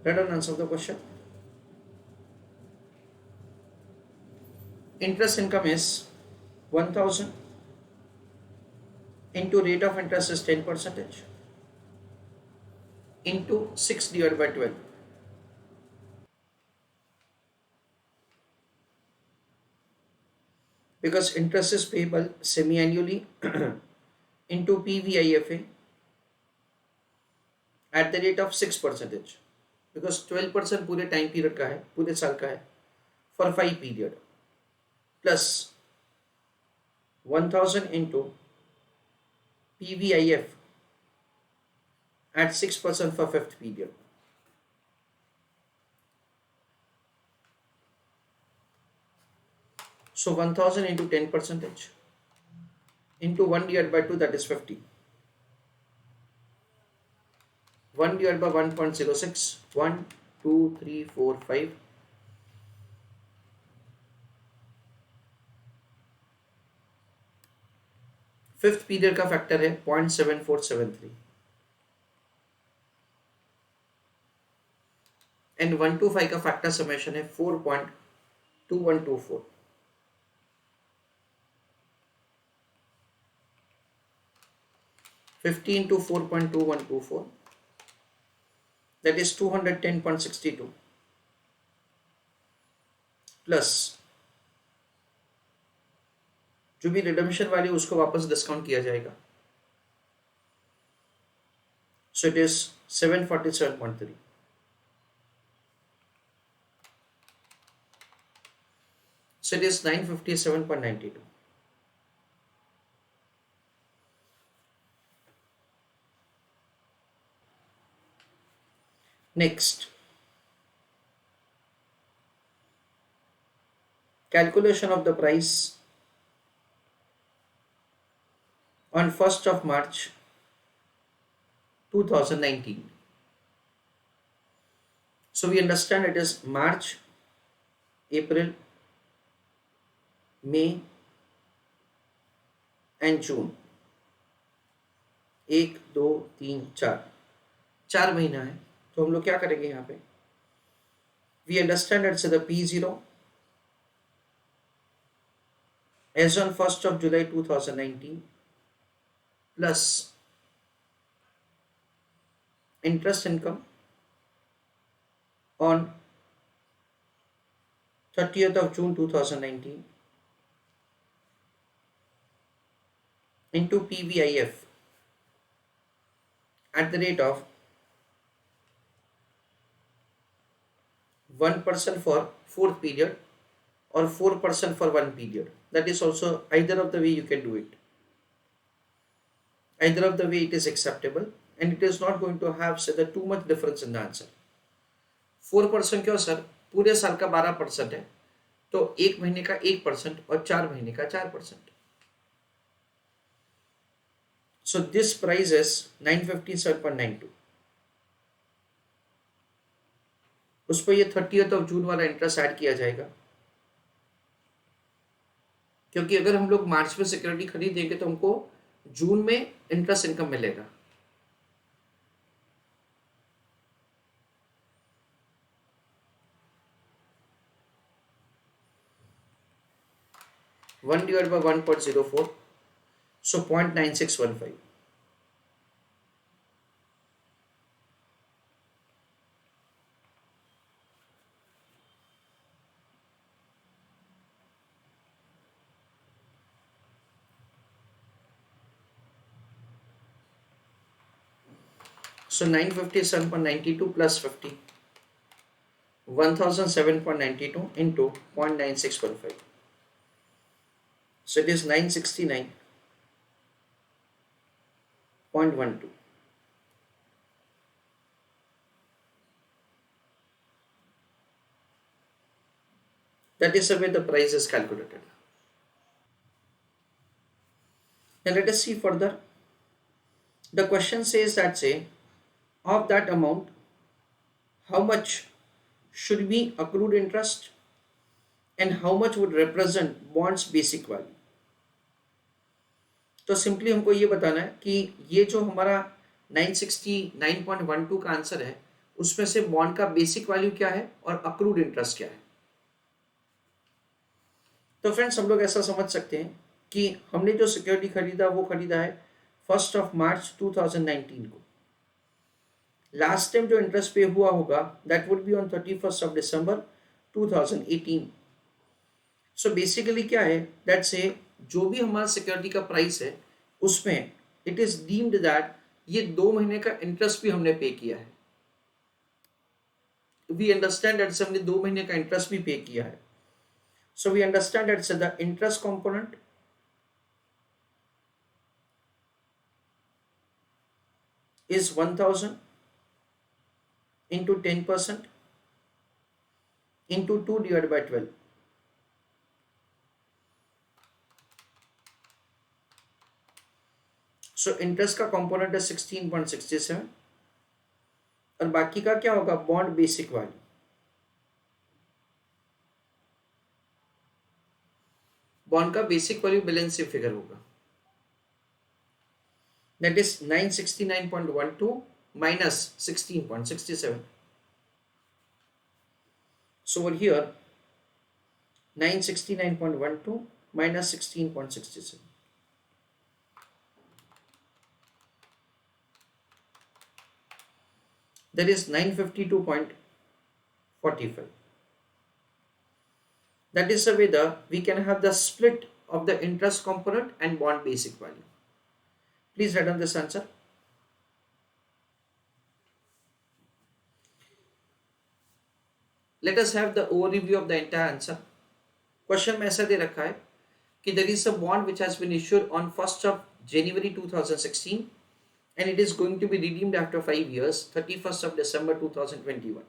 Let us answer the question. Interest income is 1000 into rate of interest is 10 percentage into 6 divided by 12. Because interest is payable semi-annually into PVIFA at the rate of 6 percentage. Because 12% पूरे time period का है, पूरे साल का है, for 5 period, plus 1000 into PVIF at 6% for 5th period. So 1000 into 10 percentage into 1 divided by 2, that is 50. 1 divided by 1.06, 1, 2, 3, 4, 5. Fifth period का factor है 0.7473 and 125 का फैक्टर समेशन है 4.2124. 50 into 4.2124, that is 210.62 प्लस जो भी रिडम्पशन वैल्यू उसको वापस discount किया जाएगा. So it is 747.3. So it is 957.92. Next, calculation of the price on 1st of March 2019. So we understand it is March, April, May and June. 1, 2, 3, 4 महीना है. तो हम लोग क्या करेंगे यहाँ पे? We understand it's the P0 as on 1st of July 2019 plus interest income on 30th of June 2019 into PVIF at the rate of 1% for 4th period or 4% for 1 period. That is also either of the way you can do it. Either of the way it is acceptable and it is not going to have say, the too much difference in the answer. 4% क्यों sir? पूरे साल का 12% है, तो एक महीने का 1% और 4 महीने का 4%. So this price is 957.92. उस पर ये 30th ऑफ जून वाला इंटरेस्ट ऐड किया जाएगा, क्योंकि अगर हम लोग मार्च में सिक्योरिटी खरीदेंगे तो हमको जून में इंटरेस्ट इनकम मिलेगा. One divide by 1.04, so 0.9615. So 957.92 plus 50, 1007.92 into 0.9615. So it is 969.12. That is the way the price is calculated. Now let us see further. The question says that say of that amount, how much should be accrued interest and how much would represent bonds basic value. तो simply हमको ये बताना है कि ये जो हमारा 969.12 का आंसर है उसमें से बॉन्ड का बेसिक वैल्यू क्या है और अक्रूड इंटरेस्ट क्या है। तो फ्रेंड्स हम लोग ऐसा समझ सकते हैं कि हमने जो सिक्योरिटी खरीदा वो खरीदा है 1 मार्च 2019 को। लास्ट टाइम जो इंटरेस्ट पे हुआ होगा that would be on 31 December 2018। So basically क्या है दैट से जो भी हमारा सिक्योरिटी का प्राइस है उसमें इट इज डीम्ड दैट ये 2 महीने का इंटरेस्ट भी हमने पे किया है। वी अंडरस्टैंड दैट हमने 2 महीने का इंटरेस्ट भी पे किया है। So we understand that the interest component is 1000 into 10% into 2 divided by 12। So interest का कंपोनेंट है 16.67 और बाकी का क्या होगा बॉन्ड बेसिक वैल्यू। बॉन्ड का basic value balance sheet figure होगा that is 969.12 minus 16.67। So over here 969.12 minus 16.67, that is 952.45. That is the way we can have the split of the interest component and bond basic value. Please write down this answer. Let us have the overview of the entire answer. Question में ऐसा दे रखा है कि there is a bond which has been issued on 1st of January 2016 and it is going to be redeemed after 5 years, 31st of December 2021.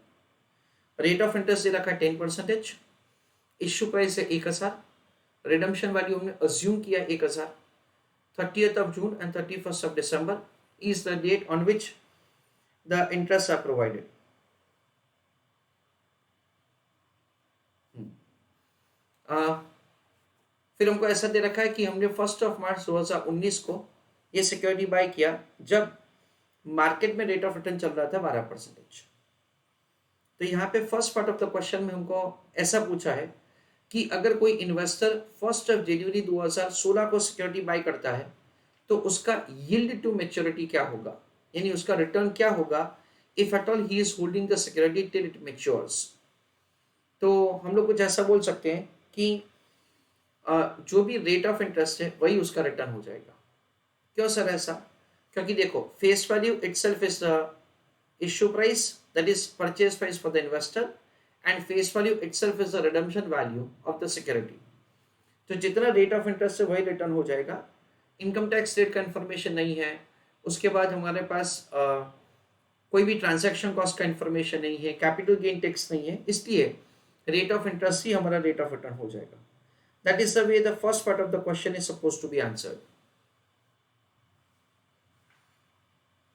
Rate of interest दे रखा है 10%, issue price है 1000, redemption value हमने assume किया 1000, 30th of June and 31st of December is the date on which the interests are provided. फिर हमको ऐसा दे रखा है कि हमने 1 मार्च 2019 को ये सिक्योरिटी बाय किया जब मार्केट में रेट ऑफ रिटर्न चल रहा था 12%। तो यहाँ पे first part of the question में हमको ऐसा पूछा है कि अगर कोई इन्वेस्टर 1 जनवरी 2016 को सिक्योरिटी बाय करता है तो उसका यील्ड टू मैच्योरिटी क्या होगा, यानी उसका रिटर्न क्या होगा if at all he is holding the security till it matures. तो हम लोग कुछ ऐसा बोल सकते हैं कि जो भी रेट ऑफ इंटरेस्ट है वही उसका रिटर्न हो जाएगा। क्यों सर ऐसा? क्योंकि देखो face value itself is the issue price, that is purchase price for the investor, and face value itself is the redemption value of the security. तो जितना रेट ऑफ इंटरेस्ट है वही रिटर्न हो जाएगा। इनकम टैक्स रेट का information नहीं है, उसके बाद हमारे पास कोई भी ट्रांजैक्शन कॉस्ट का इन्फॉर्मेशन नहीं है, कैपिटल गेन टैक्स नहीं है, इसलिए रेट ऑफ इंटरेस्ट ही हमारा रेट ऑफ रिटर्न हो जाएगा। That is the way the first part of the question is supposed to be answered.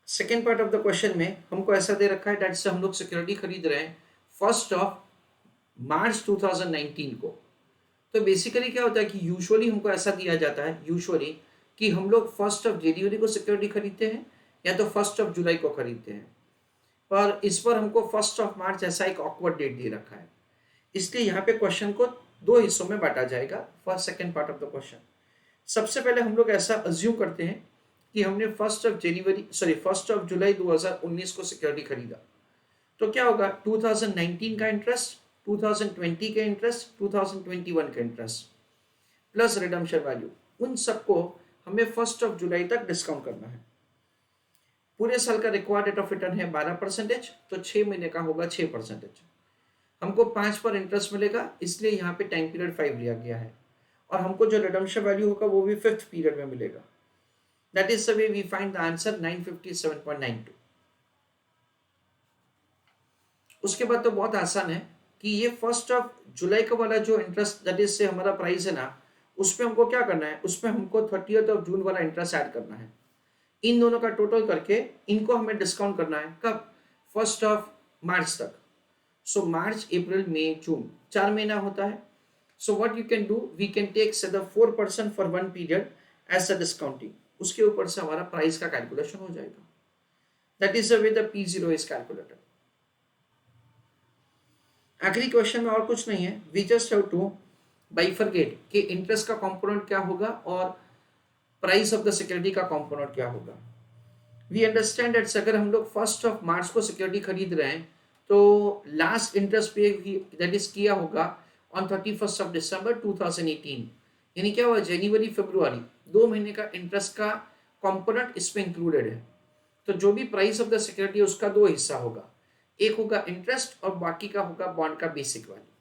Second part of the question में हमको ऐसा दे रखा है दैट से हम लोग सिक्योरिटी खरीद रहे हैं 1 मार्च 2019 को। तो बेसिकली क्या होता है कि यूजुअली हमको ऐसा दिया जाता है यूजुअली कि हम लोग 1 जनवरी को सिक्योरिटी खरीदते हैं या तो 1 जुलाई को खरीदते हैं, पर इस पर हमको 1 मार्च ऐसा एक ऑकवर्ड डेट दे रखा है, इसलिए यहाँ पे क्वेश्चन को 2 हिस्सों में बांटा जाएगा। First second part of the question. सबसे पहले हम लोग ऐसा अज्यूम करते हैं कि हमने 1 जुलाई 2019 को सिक्योरिटी खरीदा, तो क्या होगा 2019 का इंटरेस्ट, 2020 का इंटरेस्ट, 2021 का इंटरेस्ट प्लस रिडम्पशन वैल्यू, उन सबको हमें 1 जुलाई तक डिस्काउंट करना है। पूरे साल का रिक्वायर्ड रेट ऑफ रिटर्न है 12%, तो 6 महीने का होगा 6%। हमको 5 पर इंटरेस्ट मिलेगा, इसलिए यहाँ पे टाइम पीरियड 5 लिया गया है, और हमको जो रिडम्पशन वैल्यू होगा वो भी 5th पीरियड में मिलेगा। That is the way we find the answer 957.92। उसके बाद तो बहुत आसान है कि ये 1 जुलाई का वाला जो इंटरेस्ट दैट इज से हमारा प्राइस है ना, उसमें हमको क्या करना है, उसमें हमको 30th जून वाला इंटरेस्ट ऐड करना है। इन दोनों का टोटल करके इनको हमें डिस्काउंट करना है कब, 1 मार्च तक। सो मार्च, अप्रैल, मई, जून 4 महीना होता है। So what you can do, we can take say the 4% for 1 period as a discounting, उसके ऊपर से हमारा प्राइस का कैलकुलेशन हो जाएगा। That is the way the P0 is calculated. आखिरी क्वेश्चन में और कुछ नहीं है, we just have to bifurcate कि इंटरेस्ट का कंपोनेंट क्या होगा और प्राइस ऑफ द सिक्योरिटी का कंपोनेंट क्या होगा। वी अंडरस्टैंड दैट्स अगर हम लोग 1 मार्च को सिक्योरिटी खरीद रहे हैं तो लास्ट इंटरेस्ट पे दैट इज किया होगा ऑन 31 December 2018, यानी क्या हुआ, जनवरी फरवरी 2 महीने का इंटरेस्ट का कंपोनेंट इसमें इंक्लूडेड है। तो जो भी प्राइस ऑफ द सिक्योरिटी है उसका दो हिस्सा होगा, एक होगा इंटरेस्ट और बाकी का होगा बॉन्ड का बेसिक वैल्यू।